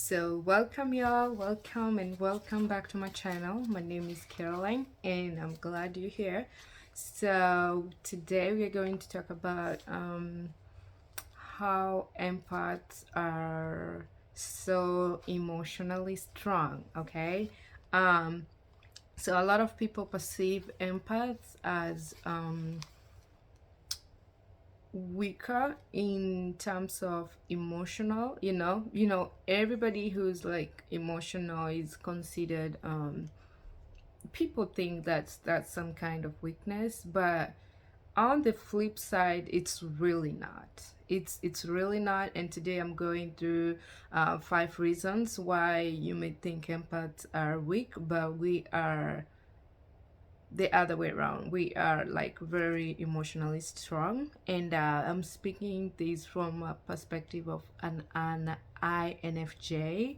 So welcome y'all, welcome and welcome back to my channel. My name is Caroline and I'm glad you're here. So today we are going to talk about how empaths are so emotionally strong. Okay. um so a lot of people perceive empaths as weaker in terms of emotional. Everybody who's like emotional is considered, people think that's some kind of weakness, but on the flip side, it's really not. It's really not. And today I'm going through 5 reasons why you may think empaths are weak, but we are the other way around. We are like very emotionally strong, and I'm speaking this from a perspective of an infj.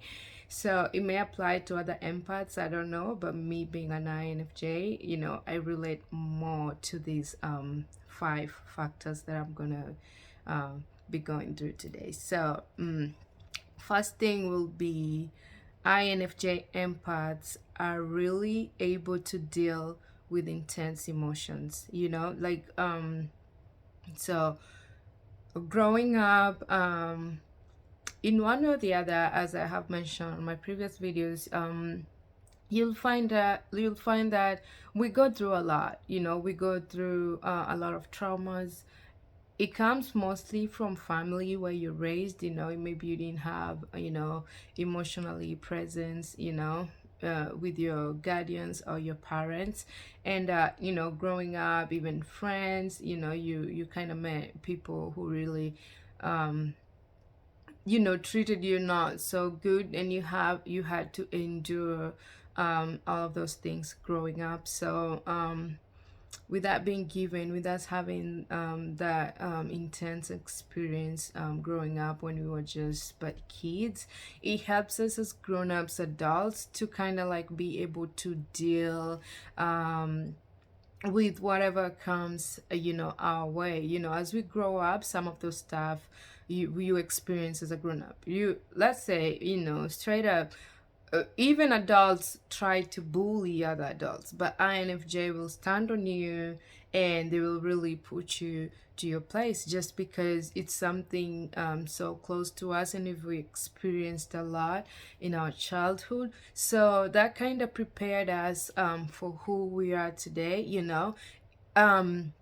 So it may apply to other empaths, I don't know, but me being an infj, I relate more to these 5 factors that I'm gonna be going through today. So first thing will be INFJ empaths are really able to deal with intense emotions, so growing up, in one or the other, as I have mentioned in my previous videos, you'll find that we go through a lot. We go through a lot of traumas. It comes mostly from family where you're raised. Maybe you didn't have, emotionally presence, with your guardians or your parents. And growing up, even friends, you kind of met people who really treated you not so good, and you had to endure all of those things growing up. So with that being given, with us having that intense experience growing up when we were just but kids, it helps us as grown-ups adults to kind of like be able to deal with whatever comes our way. As we grow up, some of those stuff you experience as a grown-up, let's say, straight up, even adults try to bully other adults, but INFJ will stand on you and they will really put you to your place just because it's something so close to us, and if we experienced a lot in our childhood, so that kind of prepared us for who we are today. um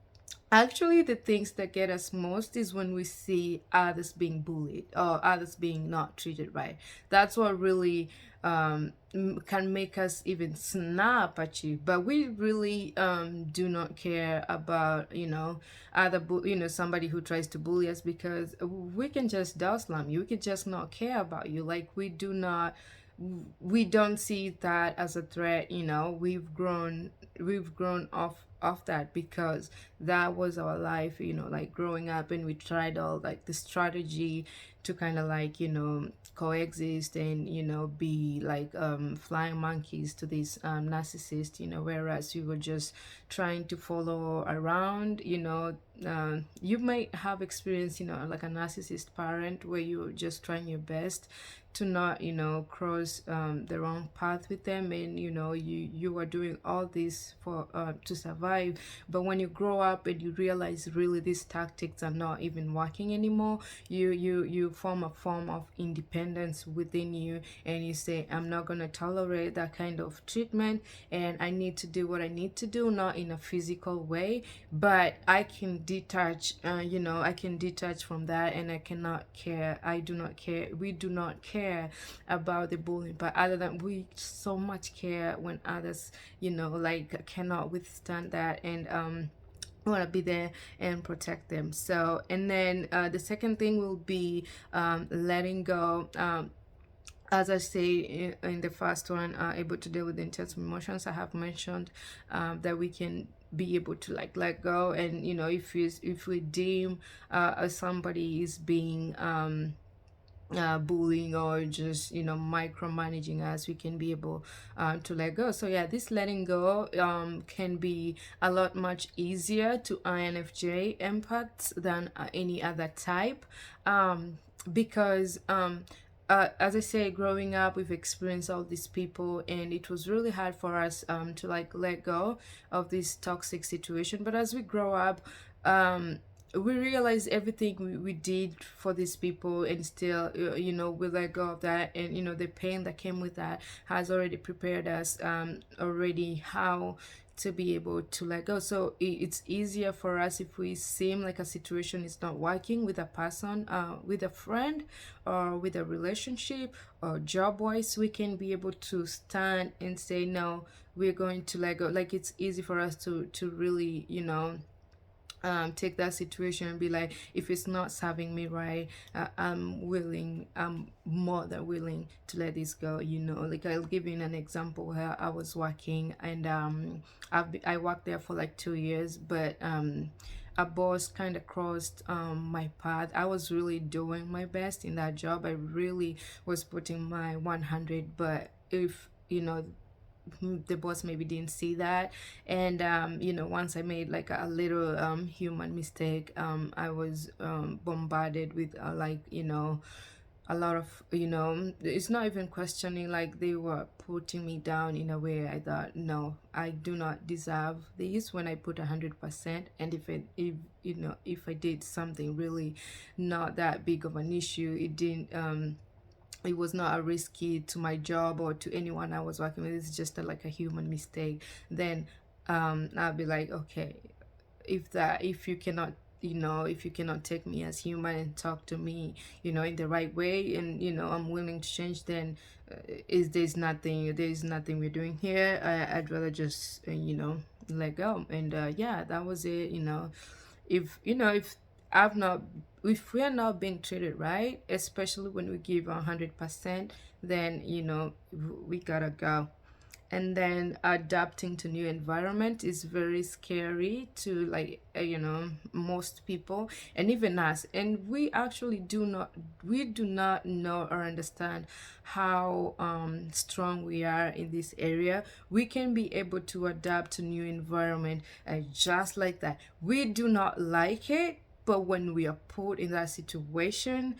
Actually, the things that get us most is when we see others being bullied or others being not treated right. That's what really can make us even snap at you. But we really do not care about, somebody who tries to bully us, because we can just door slam you. We can just not care about you. Like, we don't see that as a threat. We've grown off that, because that was our life, like growing up, and we tried all like the strategy to kind of like coexist and be like flying monkeys to this narcissist, whereas we were just trying to follow around. You might have experienced, like a narcissist parent, where you're just trying your best to not cross the wrong path with them, and you are doing all this for to survive. But when you grow up and you realize really these tactics are not even working anymore, you form a form of independence within you, and you say, I'm not going to tolerate that kind of treatment, and I need to do what I need to do, not in a physical way, but I can detach. I can detach from that, and I cannot care. I do not care. We do not care about the bullying, but other than, we so much care when others like cannot withstand that, and want to be there and protect them. So, and then the second thing will be letting go. As I say in the first one, able to deal with intense emotions, I have mentioned that we can be able to like let go. And if we deem somebody is being bullying or just micromanaging us, we can be able to let go. So yeah, this letting go can be a lot much easier to INFJ empaths than any other type, because as I say, growing up, we've experienced all these people, and it was really hard for us to like let go of this toxic situation. But as we grow up, we realize everything we did for these people, and still, we let go of that, and the pain that came with that has already prepared us already how to be able to let go. So it's easier for us if we seem like a situation is not working with a person, with a friend, or with a relationship or job wise, we can be able to stand and say no, we're going to let go. Like it's easy for us to really, take that situation and be like, if it's not serving me right, I'm more than willing to let this go. Like I'll give you an example where I was working, and I worked there for like 2 years, but a boss kind of crossed my path. I was really doing my best in that job. I really was putting my 100, but if the boss maybe didn't see that, and once I made like a little human mistake, I was bombarded with like a lot of, it's not even questioning, like they were putting me down in a way I thought, no, I do not deserve this when I put 100%. And if I did something really not that big of an issue, it was not a risky to my job or to anyone I was working with. It's just like a human mistake. Then I'll be like, okay, if you cannot, if you cannot take me as human and talk to me, in the right way, and I'm willing to change, then is there's nothing we're doing here. I'd rather just let go. And yeah, that was it. If I've not if we are not being treated right, especially when we give 100%, then we gotta go. And then adapting to new environment is very scary to, like, most people, and even us. And we do not know or understand how strong we are in this area. We can be able to adapt to new environment, just like that. We do not like it, but when we are put in that situation,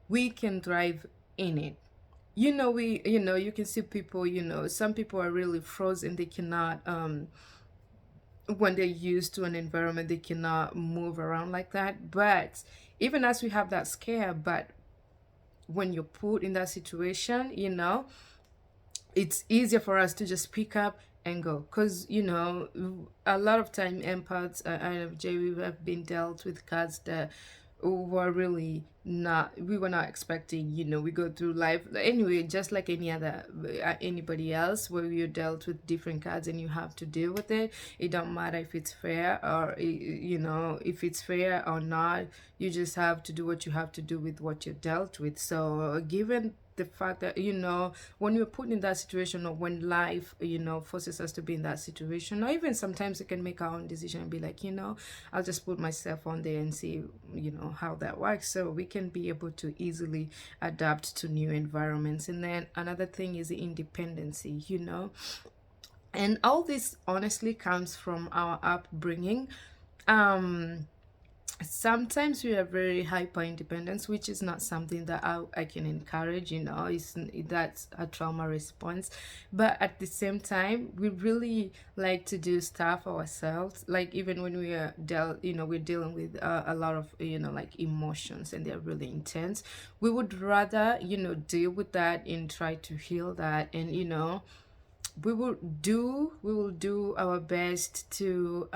we can thrive in it. You can see people, some people are really frozen. They cannot, when they're used to an environment, they cannot move around like that. But even as we have that scare, but when you're put in that situation, it's easier for us to just pick up and go, because a lot of time empaths, INFJ, we have been dealt with cards that we were not expecting. We go through life anyway, just like anybody else, where you're dealt with different cards and you have to deal with it. It don't matter if it's fair, or if it's fair or not. You just have to do what you have to do with what you're dealt with. So given the fact that when you're put in that situation, or when life forces us to be in that situation, or even sometimes we can make our own decision and be like, I'll just put myself on there and see how that works. So we can be able to easily adapt to new environments. And then another thing is the independency, and all this honestly comes from our upbringing. Sometimes we are very hyper independence, which is not something that I can encourage. That's a trauma response. But at the same time, we really like to do stuff ourselves. Like even when we are we're dealing with a lot of like emotions, and they're really intense, we would rather deal with that and try to heal that. And we will do our best to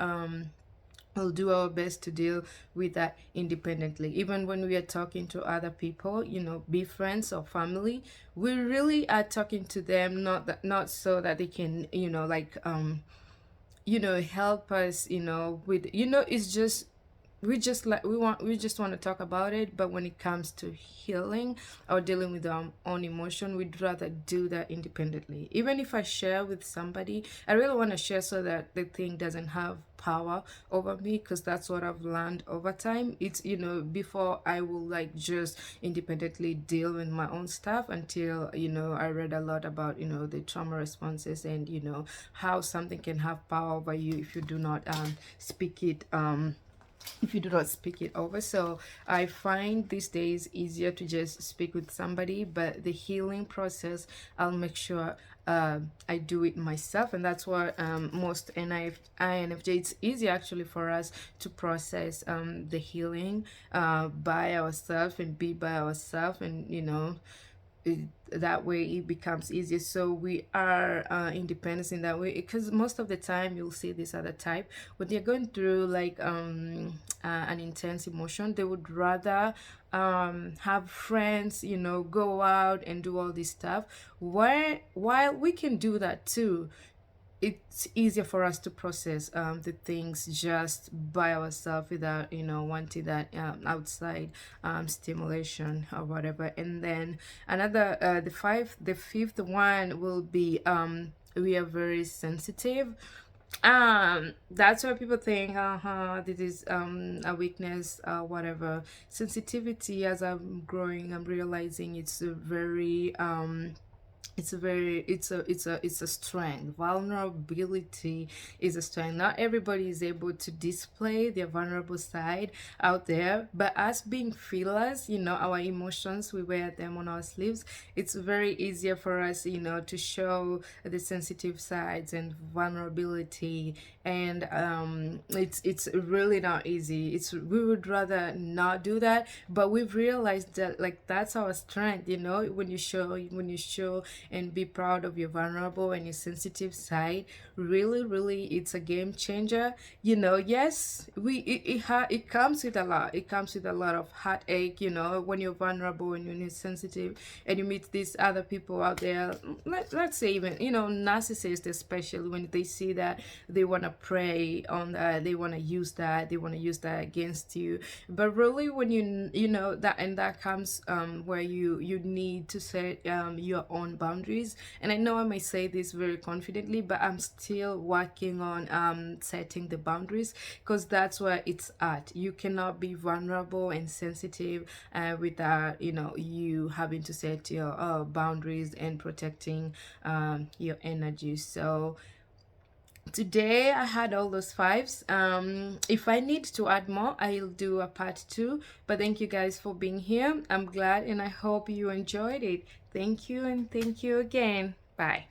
we'll do our best to deal with that independently. Even when we are talking to other people, be friends or family, we really are talking to them, not so that they can like help us with it's just we just want to talk about it. But when it comes to healing or dealing with our own emotion, we'd rather do that independently. Even if I share with somebody, I really want to share so that the thing doesn't have power over me, because that's what I've learned over time. It's before I will like just independently deal with my own stuff, until I read a lot about the trauma responses, and how something can have power over you if you do not speak it if you do not speak it over. So I find these days easier to just speak with somebody, but the healing process, I'll make sure I do it myself. And that's what most INFJ, it's easy actually for us to process the healing by ourselves and be by ourselves, and it, that way it becomes easier. So we are independent in that way, because most of the time you'll see this other type when they're going through like an intense emotion, they would rather have friends, go out and do all this stuff. While we can do that too, it's easier for us to process the things just by ourselves without wanting that outside stimulation or whatever. And then another the fifth one will be we are very sensitive. That's why people think this is a weakness, whatever. Sensitivity, as I'm growing, I'm realizing it's a strength. Vulnerability is a strength. Not everybody is able to display their vulnerable side out there, but us being feelers, our emotions, we wear them on our sleeves. It's very easier for us, to show the sensitive sides and vulnerability. And it's really not easy. It's We would rather not do that, but we've realized that like that's our strength, when you show and be proud of your vulnerable and your sensitive side. Really, really, it's a game changer. Yes, it comes with a lot. It comes with a lot of heartache, when you're vulnerable and when you're sensitive and you meet these other people out there. Let's say even, narcissists, especially when they see that, they want to prey on that, they want to use that against you. But really, when you know that, and that comes where you need to set your own boundaries. And I know I may say this very confidently, but I'm still working on setting the boundaries, because that's where it's at. You cannot be vulnerable and sensitive without you having to set your boundaries and protecting your energy. So today I had all those fives. If I need to add more, I'll do a part two. But thank you guys for being here. I'm glad and I hope you enjoyed it. Thank you, and thank you again. Bye.